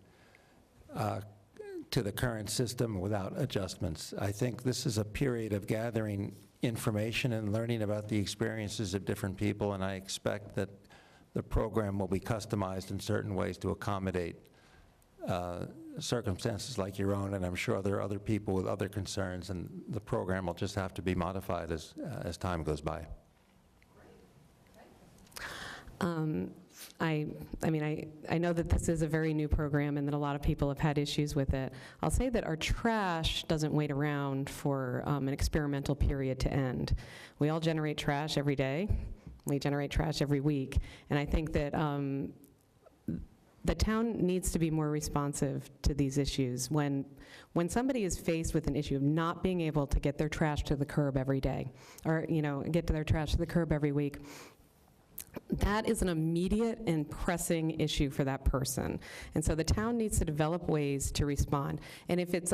to the current system without adjustments. I think this is a period of gathering information and learning about the experiences of different people, and I expect that the program will be customized in certain ways to accommodate circumstances like your own, and I'm sure there are other people with other concerns, and the program will just have to be modified as time goes by. I know that this is a very new program and that a lot of people have had issues with it. I'll say that our trash doesn't wait around for an experimental period to end. We all generate trash every day. We generate trash every week. And I think that the town needs to be more responsive to these issues. When somebody is faced with an issue of not being able to get their trash to the curb every day, or get to their trash to the curb every week, that is an immediate and pressing issue for that person. And so the town needs to develop ways to respond. And if it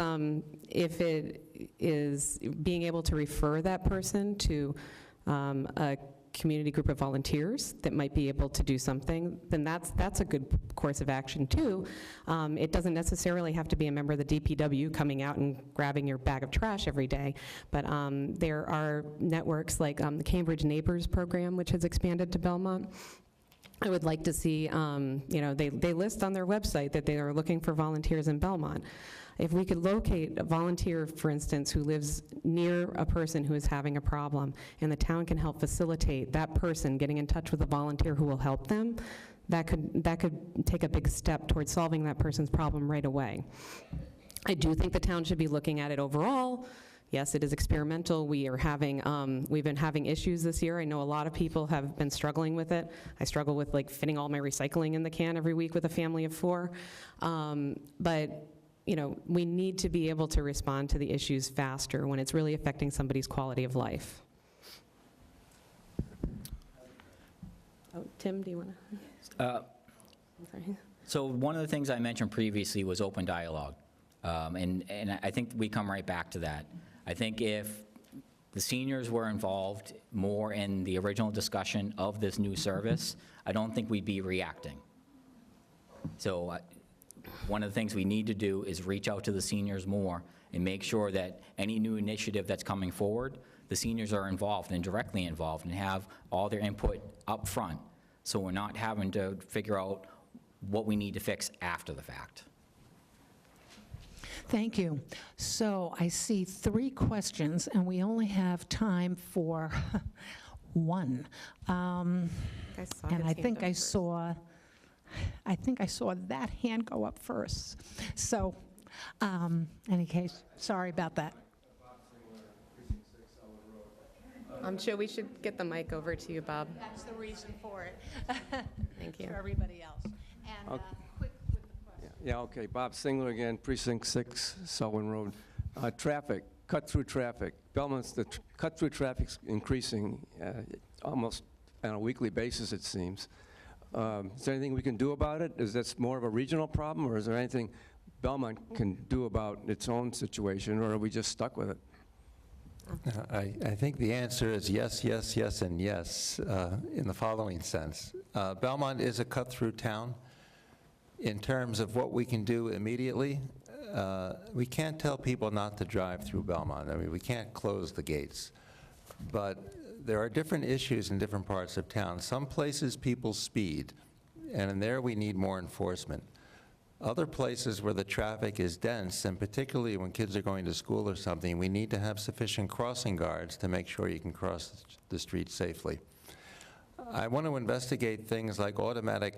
is being able to refer that person to a community group of volunteers that might be able to do something, then that's a good course of action too. It doesn't necessarily have to be a member of the DPW coming out and grabbing your bag of trash every day, but there are networks like the Cambridge Neighbors program, which has expanded to Belmont. I would like to see, they list on their website that they are looking for volunteers in Belmont. If we could locate a volunteer, for instance, who lives near a person who is having a problem, and the town can help facilitate that person getting in touch with a volunteer who will help them, that could take a big step towards solving that person's problem right away. I do think the town should be looking at it overall. Yes, it is experimental. We've been having issues this year. I know a lot of people have been struggling with it. I struggle with fitting all my recycling in the can every week with a family of 4. But we need to be able to respond to the issues faster when it's really affecting somebody's quality of life. Oh, Tim, do you want to? So one of the things I mentioned previously was open dialogue. And I think we come right back to that. I think if the seniors were involved more in the original discussion of this new service, I don't think we'd be reacting. So one of the things we need to do is reach out to the seniors more and make sure that any new initiative that's coming forward, the seniors are involved and directly involved and have all their input up front, so we're not having to figure out what we need to fix after the fact. Thank you. So I see 3 questions, and we only have time for one. And I think I saw that hand go up first. So, any case, sorry about that. I'm sure we should get the mic over to you, Bob. That's the reason for it. Thank you. For everybody else. And Okay. quick with the question. Yeah, okay. Bob Singler again, Precinct 6, Selwyn Road. Traffic, cut-through traffic. Belmont's, the cut-through traffic's increasing almost on a weekly basis, it seems. Is there anything we can do about it? Is this more of a regional problem, or is there anything Belmont can do about its own situation, or are we just stuck with it? I think the answer is yes, yes, yes, and yes, in the following sense. Belmont is a cut-through town. In terms of what we can do immediately, we can't tell people not to drive through Belmont. I mean, we can't close the gates. But there are different issues in different parts of town. Some places people speed, and in there we need more enforcement. Other places where the traffic is dense, and particularly when kids are going to school or something, we need to have sufficient crossing guards to make sure you can cross the street safely. I want to investigate things like automatic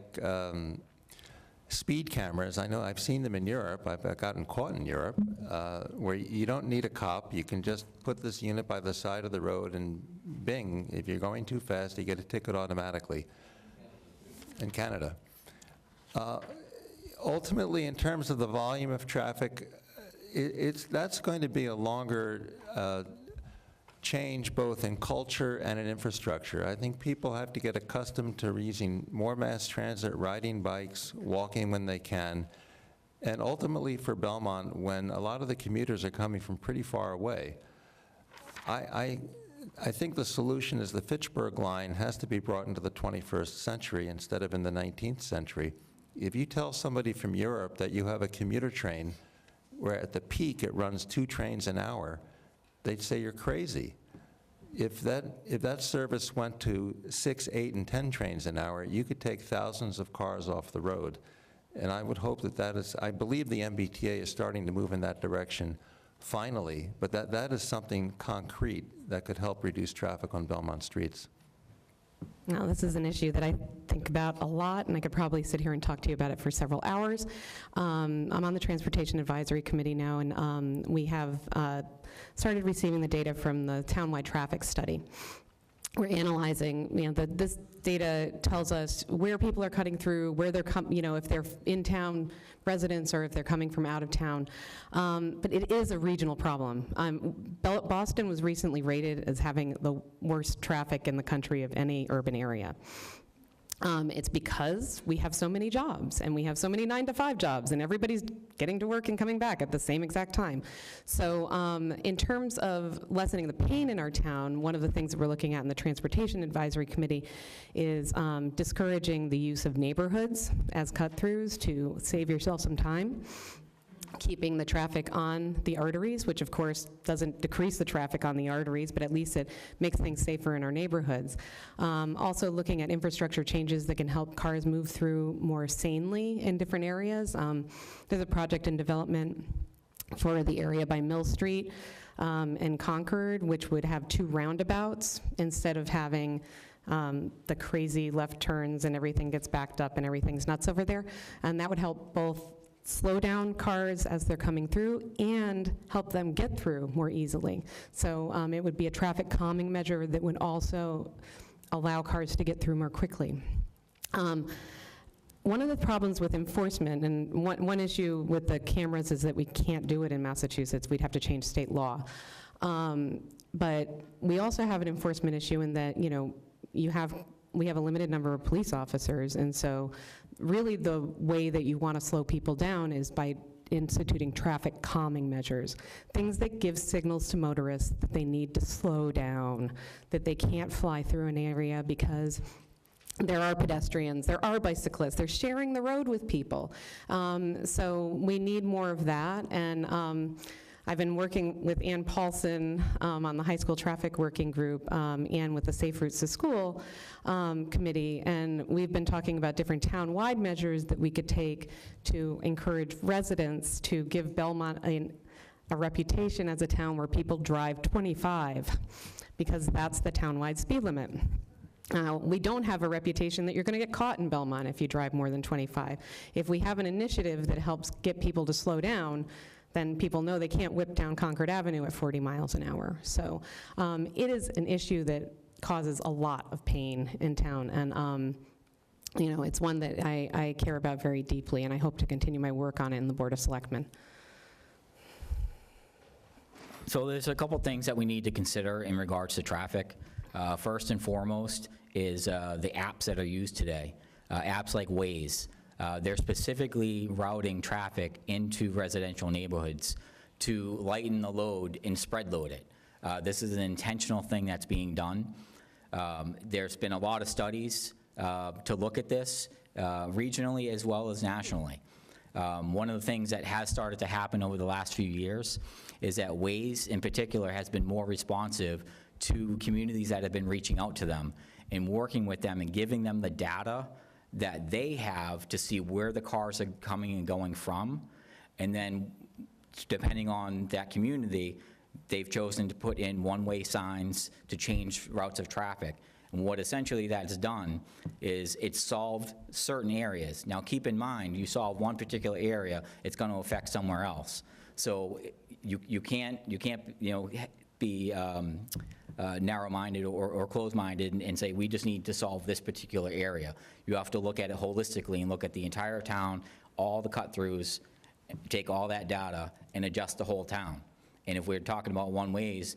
speed cameras. I know I've seen them in Europe. I've gotten caught in Europe, where you don't need a cop. You can just put this unit by the side of the road and bing, if you're going too fast, you get a ticket automatically. In Canada. Ultimately, in terms of the volume of traffic, that's going to be a longer change both in culture and in infrastructure. I think people have to get accustomed to using more mass transit, riding bikes, walking when they can, and ultimately for Belmont, when a lot of the commuters are coming from pretty far away, I think the solution is the Fitchburg line has to be brought into the 21st century instead of in the 19th century. If you tell somebody from Europe that you have a commuter train where at the peak it runs 2 trains an hour, they'd say you're crazy. If that service went to 6, 8, and 10 trains an hour, you could take thousands of cars off the road. And I would hope that is, I believe the MBTA is starting to move in that direction finally, but that is something concrete that could help reduce traffic on Belmont streets. Now, this is an issue that I think about a lot, and I could probably sit here and talk to you about it for several hours. I'm on the Transportation Advisory Committee now, and we have started receiving the data from the townwide traffic study. We're analyzing, this data tells us where people are cutting through, where they're, if they're in-town residents or if they're coming from out of town. But it is a regional problem. Boston was recently rated as having the worst traffic in the country of any urban area. It's because we have so many jobs, and we have so many 9-to-5 jobs, and everybody's getting to work and coming back at the same exact time. So in terms of lessening the pain in our town, one of the things that we're looking at in the Transportation Advisory Committee is discouraging the use of neighborhoods as cut-throughs to save yourself some time. Keeping the traffic on the arteries, which of course doesn't decrease the traffic on the arteries, but at least it makes things safer in our neighborhoods. Also looking at infrastructure changes that can help cars move through more sanely in different areas. There's a project in development for the area by Mill Street in Concord, which would have 2 roundabouts instead of having the crazy left turns and everything gets backed up and everything's nuts over there. And that would help both slow down cars as they're coming through and help them get through more easily. So it would be a traffic calming measure that would also allow cars to get through more quickly. One of the problems with enforcement, and one issue with the cameras is that we can't do it in Massachusetts. We'd have to change state law. But we also have an enforcement issue in that, we have a limited number of police officers, and so really the way that you want to slow people down is by instituting traffic calming measures, things that give signals to motorists that they need to slow down, that they can't fly through an area because there are pedestrians, there are bicyclists, they're sharing the road with people. So we need more of that, and I've been working with Ann Paulson on the high school traffic working group and with the Safe Routes to School committee, and we've been talking about different town-wide measures that we could take to encourage residents to give Belmont a reputation as a town where people drive 25, because that's the town-wide speed limit. We don't have a reputation that you're going to get caught in Belmont if you drive more than 25. If we have an initiative that helps get people to slow down, then people know they can't whip down Concord Avenue at 40 miles an hour. So it is an issue that causes a lot of pain in town, and it's one that I care about very deeply, and I hope to continue my work on it in the Board of Selectmen. So there's a couple things that we need to consider in regards to traffic. First and foremost is the apps that are used today. Apps like Waze. They're specifically routing traffic into residential neighborhoods to lighten the load and spread load it. This is an intentional thing that's being done. There's been a lot of studies to look at this regionally as well as nationally. One of the things that has started to happen over the last few years is that Waze in particular has been more responsive to communities that have been reaching out to them and working with them and giving them the data that they have to see where the cars are coming and going from. And then depending on that community, they've chosen to put in one-way signs to change routes of traffic. And what essentially that's done is it's solved certain areas. Now keep in mind, you solve one particular area, it's going to affect somewhere else. So you can't be narrow-minded or closed-minded and say we just need to solve this particular area. You have to look at it holistically and look at the entire town, all the cut-throughs, take all that data and adjust the whole town. And if we're talking about one-ways,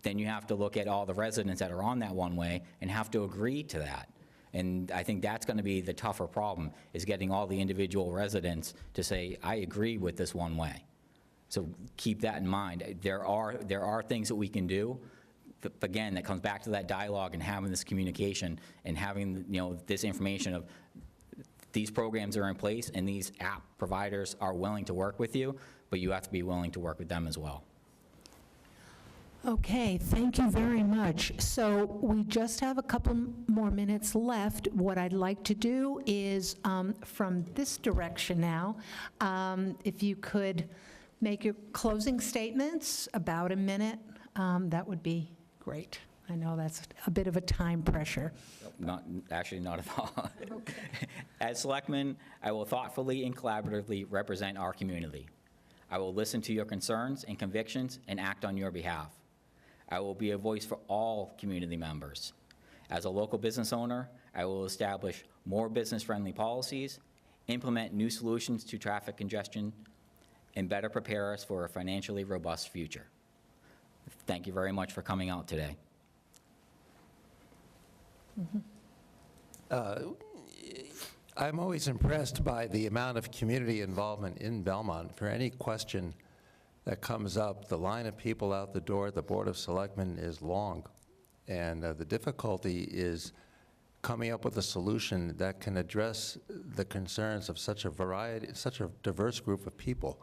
then you have to look at all the residents that are on that one-way and have to agree to that. And I think that's going to be the tougher problem, is getting all the individual residents to say, I agree with this one-way. So keep that in mind. There are things that we can do. But again, that comes back to that dialogue and having this communication and having this information of these programs are in place and these app providers are willing to work with you, but you have to be willing to work with them as well. Okay, thank you very much. So we just have a couple more minutes left. What I'd like to do is, from this direction now, if you could make your closing statements, about a minute, that would be great. I know that's a bit of a time pressure. Not at all. Okay. As Selectman, I will thoughtfully and collaboratively represent our community. I will listen to your concerns and convictions and act on your behalf. I will be a voice for all community members. As a local business owner, I will establish more business-friendly policies, implement new solutions to traffic congestion, and better prepare us for a financially robust future. Thank you very much for coming out today. I'm always impressed by the amount of community involvement in Belmont. For any question that comes up, the line of people out the door at the Board of Selectmen is long. And the difficulty is coming up with a solution that can address the concerns of such a diverse group of people.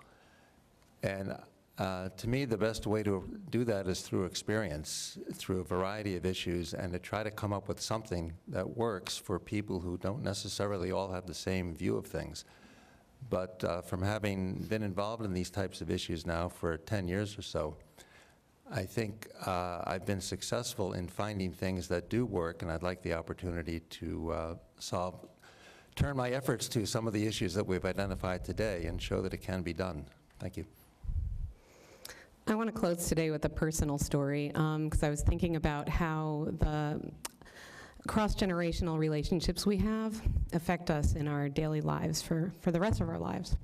And to me, the best way to do that is through experience, through a variety of issues, and to try to come up with something that works for people who don't necessarily all have the same view of things. But from having been involved in these types of issues now for 10 years or so, I think I've been successful in finding things that do work, and I'd like the opportunity to turn my efforts to some of the issues that we've identified today and show that it can be done. Thank you. I want to close today with a personal story, because I was thinking about how the cross-generational relationships we have affect us in our daily lives for the rest of our lives.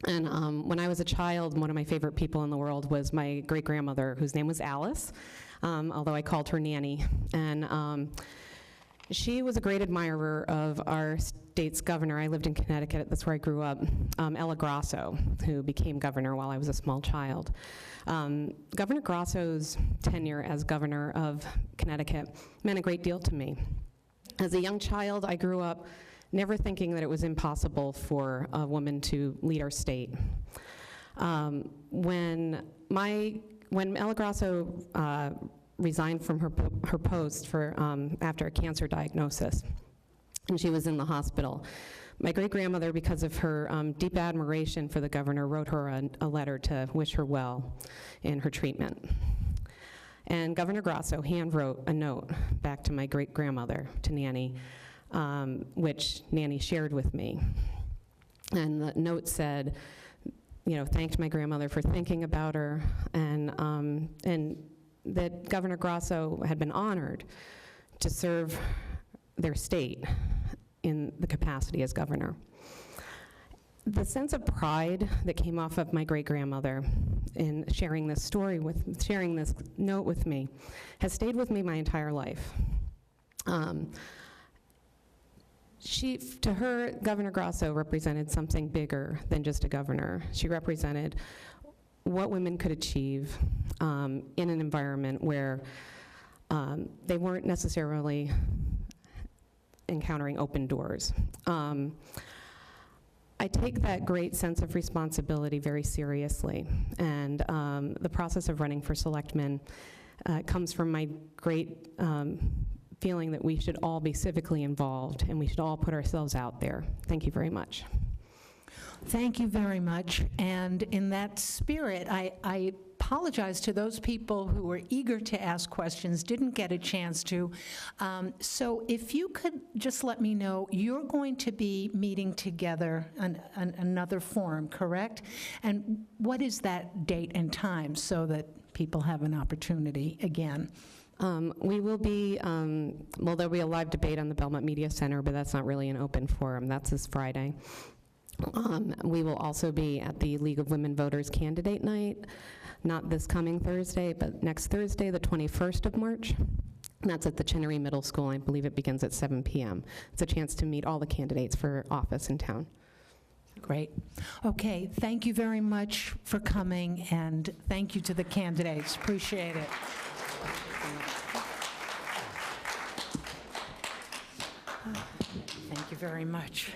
And when I was a child, one of my favorite people in the world was my great-grandmother, whose name was Alice, although I called her Nanny. And she was a great admirer of our state's governor. I lived in Connecticut, that's where I grew up, Ella Grasso, who became governor while I was a small child. Governor Grasso's tenure as governor of Connecticut meant a great deal to me. As a young child, I grew up never thinking that it was impossible for a woman to lead our state. When Ella Grasso resigned from her post after a cancer diagnosis, and she was in the hospital, my great-grandmother, because of her deep admiration for the governor, wrote her a letter to wish her well in her treatment. And Governor Grasso hand-wrote a note back to my great-grandmother, to Nanny, which Nanny shared with me. And the note said, thanked my grandmother for thinking about her, and that Governor Grasso had been honored to serve their state in the capacity as governor. The sense of pride that came off of my great-grandmother in sharing this note with me has stayed with me my entire life. To her, Governor Grasso represented something bigger than just a governor. She represented what women could achieve in an environment where they weren't necessarily encountering open doors. I I take that great sense of responsibility very seriously, and the process of running for selectmen comes from my great feeling that we should all be civically involved, and we should all put ourselves out there. Thank you very much. Thank you very much. And in that spirit, I apologize to those people who were eager to ask questions, didn't get a chance to. So if you could just let me know, you're going to be meeting together on another forum, correct? And what is that date and time so that people have an opportunity again? We will be, well, there'll be a live debate on the Belmont Media Center, but that's not really an open forum. That's this Friday. We will also be at the League of Women Voters Candidate Night, not this coming Thursday, but next Thursday, the 21st of March. And that's at the Chinnery Middle School. I believe it begins at 7 p.m. It's a chance to meet all the candidates for office in town. Great. Okay, thank you very much for coming, and thank you to the candidates. Appreciate it. Thank you very much.